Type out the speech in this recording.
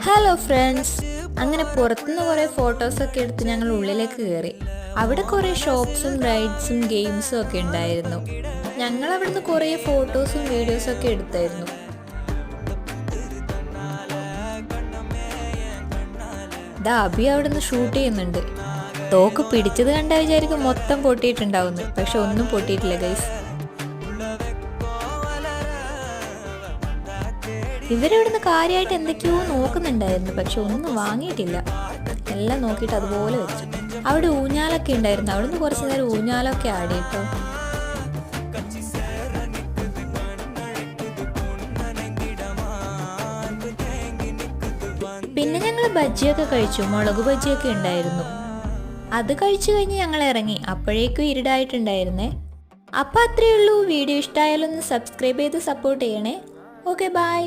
Hello friends, അങ്ങനെ പുറത്തുനിന്ന് കുറേ ഫോട്ടോസൊക്കെ എടുത്ത് ഞങ്ങൾ ഉള്ളിലേക്ക് കയറി. അവിടെ കുറേ ഷോപ്സും റൈഡ്സും ഗെയിംസും ഒക്കെ ഉണ്ടായിരുന്നു. ഞങ്ങൾ അവിടുന്ന് കുറേ ഫോട്ടോസും വീഡിയോസും ഒക്കെ എടുത്തായിരുന്നു. അബി അവിടുന്ന് ഷൂട്ട് ചെയ്യുന്നുണ്ട്. തോക്ക് പിടിച്ചത് കണ്ടാൽ വിചാരിക്കും മൊത്തം പൊട്ടിയിട്ടുണ്ടാവുന്നു, പക്ഷെ ഒന്നും പൊട്ടിയിട്ടില്ല ഗൈസ്. ഇവരിവിടുന്ന് കാര്യമായിട്ട് എന്തൊക്കെയോ നോക്കുന്നുണ്ടായിരുന്നു, പക്ഷെ ഒന്നും വാങ്ങിയിട്ടില്ല. എല്ലാം നോക്കിയിട്ട് അതുപോലെ വെച്ചു. അവിടെ ഊഞ്ഞാലൊക്കെ ഉണ്ടായിരുന്നു. അവിടുന്ന് കുറച്ച് നേരം ഊഞ്ഞാലൊക്കെ ആടിയിട്ടോ. പിന്നെ ഞങ്ങൾ ബജ്ജിയൊക്കെ കഴിച്ചു. മുളക് ബജ്ജിയൊക്കെ ഉണ്ടായിരുന്നു. അത് കഴിച്ചു കഴിഞ്ഞ് ഞങ്ങൾ ഇറങ്ങി. അപ്പോഴേക്കും ഇരുടായിട്ടുണ്ടായിരുന്നേ. അപ്പം അത്രയേ ഉള്ളൂ. വീഡിയോ ഇഷ്ടമായാലൊന്ന് സബ്സ്ക്രൈബ് ചെയ്ത് സപ്പോർട്ട് ചെയ്യണേ. Okay, by.